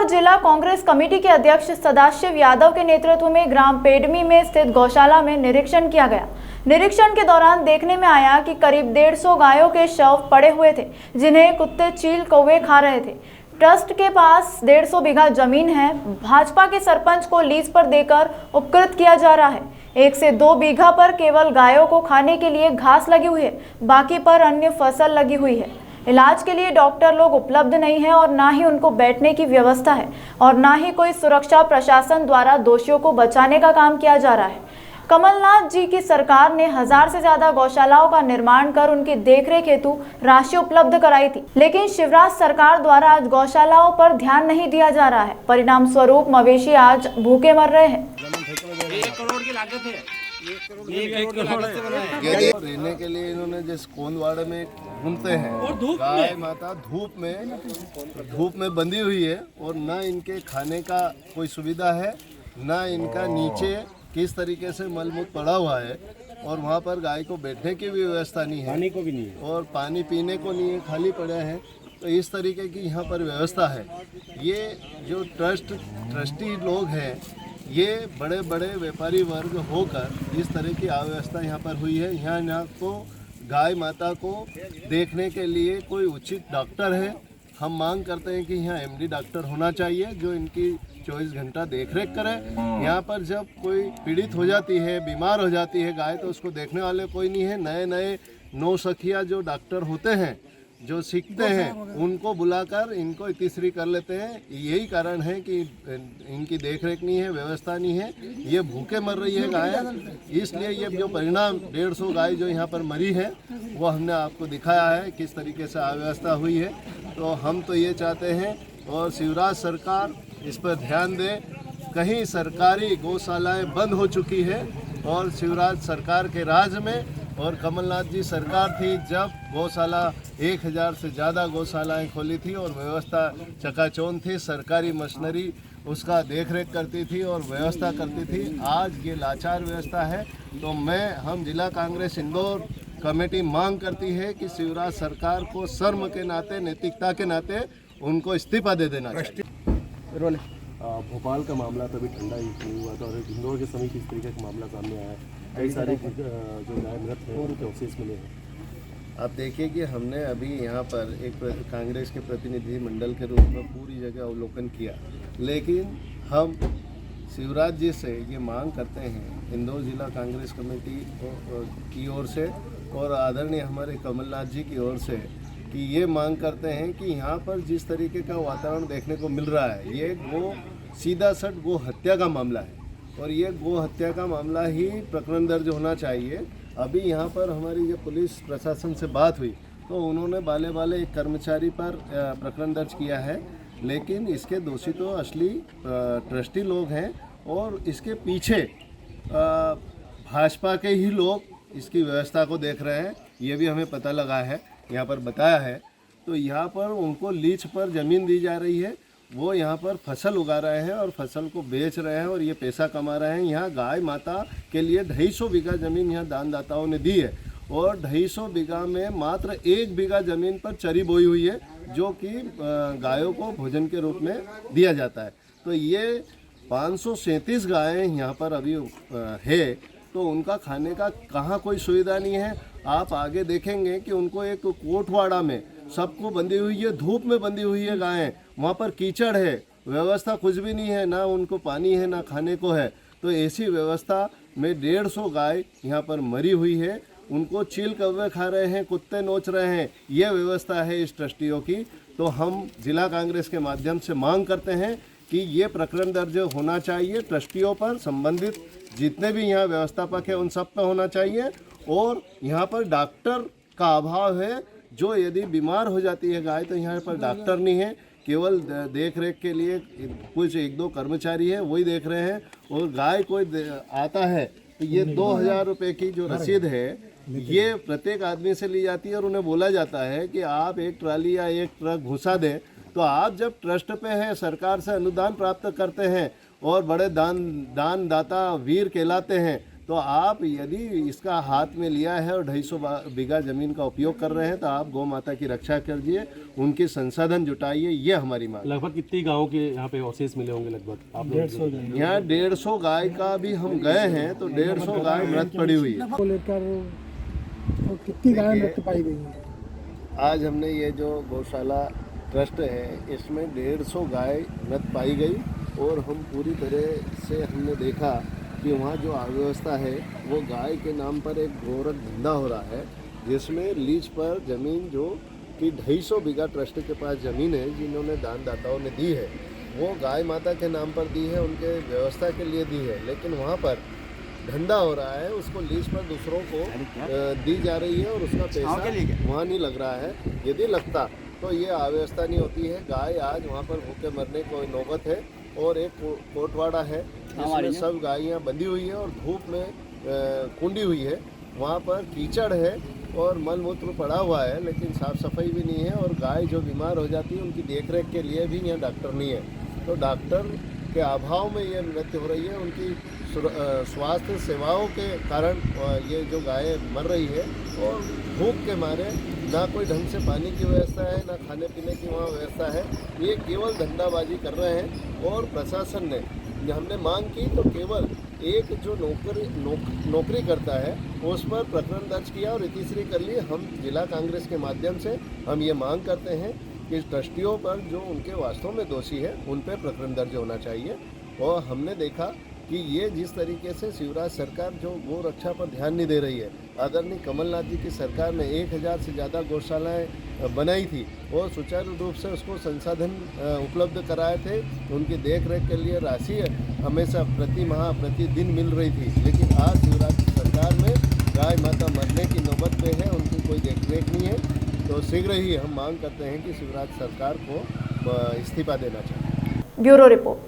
जिला कांग्रेस कमेटी के अध्यक्ष सदाशिव यादव के नेतृत्व में ग्राम पेडमी में स्थित गौशाला में निरीक्षण किया गया। निरीक्षण के दौरान देखने में आया कि करीब 150 गायों के शव पड़े हुए थे, जिन्हें कुत्ते चील कौवे खा रहे थे। ट्रस्ट के पास 150 बीघा जमीन है। भाजपा के सरपंच को लीज पर देकर उपकृत किया जा रहा है। 1 से 2 बीघा पर केवल गायों को खाने के लिए घास लगी हुई है, बाकी पर अन्य फसल लगी हुई है। इलाज के लिए डॉक्टर लोग उपलब्ध नहीं है और ना ही उनको बैठने की व्यवस्था है और ना ही कोई सुरक्षा प्रशासन द्वारा दोषियों को बचाने का काम किया जा रहा है। कमलनाथ जी की सरकार ने 1000 से ज्यादा गौशालाओं का निर्माण कर उनकी देखरेख हेतु राशि उपलब्ध कराई थी, लेकिन शिवराज सरकार द्वारा आज गौशालाओं पर ध्यान नहीं दिया जा रहा है। परिणाम स्वरूप मवेशी आज भूखे मर रहे हैं। 1 करोड़ की लागत है। 1 करोड़ से बनाया है। रहने के लिए इन्होंने जिस कोंदवाड़े में घूमते हैं, गाय माता धूप में बंधी हुई है और ना इनके खाने का कोई सुविधा है, ना इनका नीचे किस तरीके से मलमूत्र पड़ा हुआ है और वहाँ पर गाय को बैठने की भी व्यवस्था नहीं है, पानी को भी नहीं है और पानी पीने को नहीं है, खाली पड़ा है। तो इस तरीके की यहाँ पर व्यवस्था है। ये जो ट्रस्टी लोग हैं, ये बड़े बड़े व्यापारी वर्ग होकर इस तरह की अव्यवस्था यहाँ पर हुई है। यहाँ को गाय माता को देखने के लिए कोई उचित डॉक्टर है। हम मांग करते हैं कि यहाँ एमडी डॉक्टर होना चाहिए जो इनकी 24 घंटा देखरेख करे। यहाँ पर जब कोई पीड़ित हो जाती है, बीमार हो जाती है गाय, तो उसको देखने वाले कोई नहीं है। नए नए नौसखिया जो डॉक्टर होते हैं, जो सीखते हैं, उनको बुलाकर इनको इतिश्री कर लेते हैं। यही कारण है कि इनकी देखरेख नहीं है, व्यवस्था नहीं है, ये भूखे मर रही है गाय। इसलिए ये जो परिणाम 150 गाय जो यहाँ पर मरी है वो हमने आपको दिखाया है किस तरीके से अव्यवस्था हुई है। तो हम तो ये चाहते हैं और शिवराज सरकार इस पर ध्यान दे। कहीं सरकारी गौशालाएँ बंद हो चुकी है और शिवराज सरकार के राज में और कमलनाथ जी सरकार थी जब गौशाला 1000 से ज़्यादा गौशालाएँ खोली थी और व्यवस्था चकाचौंध थी। सरकारी मशीनरी उसका देखरेख करती थी और व्यवस्था करती थी। आज ये लाचार व्यवस्था है। तो हम जिला कांग्रेस इंदौर कमेटी मांग करती है कि शिवराज सरकार को शर्म के नाते, नैतिकता के नाते उनको इस्तीफा दे देना चाहिए। भोपाल का मामला तभी ठंडा ही नहीं हुआ था और इंदौर के समीप इस तरीके का मामला सामने आया है। कई सारे जो गाय मृत हैं उनके अवशेष मिले हैं। आप देखिए कि हमने अभी यहाँ पर एक कांग्रेस के प्रतिनिधि मंडल के रूप में पूरी जगह अवलोकन किया, लेकिन हम शिवराज जी से ये मांग करते हैं इंदौर जिला कांग्रेस कमेटी की ओर से और आदरणीय हमारे कमलनाथ जी की ओर से कि ये मांग करते हैं कि यहाँ पर जिस तरीके का वातावरण देखने को मिल रहा है, ये सीधा सट गो हत्या का मामला है और ये गो हत्या का मामला ही प्रकरण दर्ज होना चाहिए। अभी यहाँ पर हमारी जो पुलिस प्रशासन से बात हुई तो उन्होंने बाले एक कर्मचारी पर प्रकरण दर्ज किया है, लेकिन इसके दोषी तो असली ट्रस्टी लोग हैं और इसके पीछे भाजपा के ही लोग इसकी व्यवस्था को देख रहे हैं। ये भी हमें पता लगा है, यहाँ पर बताया है। तो यहाँ पर उनको लीज पर ज़मीन दी जा रही है, वो यहाँ पर फसल उगा रहे हैं और फसल को बेच रहे हैं और ये पैसा कमा रहे हैं। यहाँ गाय माता के लिए 250 बीघा ज़मीन यहाँ दानदाताओं ने दी है और 250 बीघा में मात्र 1 बीघा ज़मीन पर चरी बोई हुई है जो कि गायों को भोजन के रूप में दिया जाता है। तो ये 537 गायें यहाँ पर अभी है, तो उनका खाने का कहाँ कोई सुविधा नहीं है। आप आगे देखेंगे कि उनको एक कोटवाड़ा में सबको बंधी हुई है, धूप में बंधी हुई है गायें, वहाँ पर कीचड़ है, व्यवस्था कुछ भी नहीं है, ना उनको पानी है ना खाने को है। तो ऐसी व्यवस्था में 150 गाय यहाँ पर मरी हुई है, उनको चील कौवे खा रहे हैं, कुत्ते नोच रहे हैं। ये व्यवस्था है इस ट्रस्टियों की। तो हम जिला कांग्रेस के माध्यम से मांग करते हैं कि ये प्रकरण दर्ज होना चाहिए ट्रस्टियों पर, संबंधित जितने भी यहाँ व्यवस्थापक है उन सब पर होना चाहिए। और यहाँ पर डॉक्टर का अभाव है, जो यदि बीमार हो जाती है गाय तो यहाँ पर डॉक्टर नहीं है, केवल देख रेख के लिए कुछ 1-2 कर्मचारी हैं, वही देख रहे हैं। और गाय कोई आता है तो ये 2000 रुपये की जो रसीद है ये प्रत्येक आदमी से ली जाती है और उन्हें बोला जाता है कि आप 1 ट्राली या 1 ट्रक भूसा दें। तो आप जब ट्रस्ट पे हैं, सरकार से अनुदान प्राप्त करते हैं और बड़े दानदाता वीर कहलाते हैं, तो आप यदि इसका हाथ में लिया है और 250 बीघा ज़मीन का उपयोग कर रहे हैं तो आप गौ माता की रक्षा कीजिए, उनके संसाधन जुटाइए, ये हमारी मांग। लगभग कितनी गाँव के यहाँ पे अवशेष मिले होंगे? लगभग आप लोग यहाँ 150 गाय का भी हम गए हैं तो 150 गाय मृत पड़ी हुई है। को लेकर तो कितनी गाय मृत पाई गई है? आज हमने ये जो गौशाला ट्रस्ट है इसमें 150 गाय मृत पाई गई और हम पूरी तरह से हमने देखा कि वहाँ जो अव्यवस्था है वो गाय के नाम पर एक गोरख धंधा हो रहा है, जिसमें लीज पर ज़मीन जो कि 250 बीघा ट्रस्ट के पास ज़मीन है जिन्होंने दानदाताओं ने दी है, वो गाय माता के नाम पर दी है, उनके व्यवस्था के लिए दी है, लेकिन वहाँ पर धंधा हो रहा है, उसको लीज पर दूसरों को दी जा रही है और उसका पैसा वहाँ नहीं लग रहा है। यदि लगता तो ये अव्यवस्था नहीं होती है। गाय आज वहाँ पर भूखे मरने को नौबत है और एक कोटवाड़ा है जिसमें सब गायें बंधी हुई है और धूप में कुंडी हुई है, वहाँ पर कीचड़ है और मल मूत्र पड़ा हुआ है, लेकिन साफ़ सफाई भी नहीं है और गाय जो बीमार हो जाती है उनकी देखरेख के लिए भी यहाँ डॉक्टर नहीं है। तो डॉक्टर के अभाव में ये मृत्यु हो रही है, उनकी स्वास्थ्य सेवाओं के कारण ये जो गाय मर रही है और भूख के मारे ना कोई ढंग से पानी की व्यवस्था है, ना खाने पीने की वहाँ व्यवस्था है, ये केवल धंधाबाजी कर रहे हैं। और प्रशासन ने हमने मांग की तो केवल एक जो नौकरी करता है उस पर प्रकरण दर्ज किया और इतिश्री कर ली। हम जिला कांग्रेस के माध्यम से हम ये मांग करते हैं कि ट्रस्टियों पर जो उनके वास्तव में दोषी है उन पर प्रकरण दर्ज होना चाहिए। और हमने देखा कि ये जिस तरीके से शिवराज सरकार जो गौ रक्षा पर ध्यान नहीं दे रही है, आदरणीय कमलनाथ जी की सरकार ने 1000 से ज़्यादा गौशालाएं बनाई थी और सुचारू रूप से उसको संसाधन उपलब्ध कराए थे, उनकी देखरेख के लिए राशि हमेशा प्रति माह प्रतिदिन मिल रही थी, लेकिन आज शिवराज सरकार में गाय माता मरने की नौबत पे है, उनकी कोई देखरेख नहीं है। तो शीघ्र ही हम मांग करते हैं कि शिवराज सरकार को इस्तीफा देना चाहिए। Bureau report.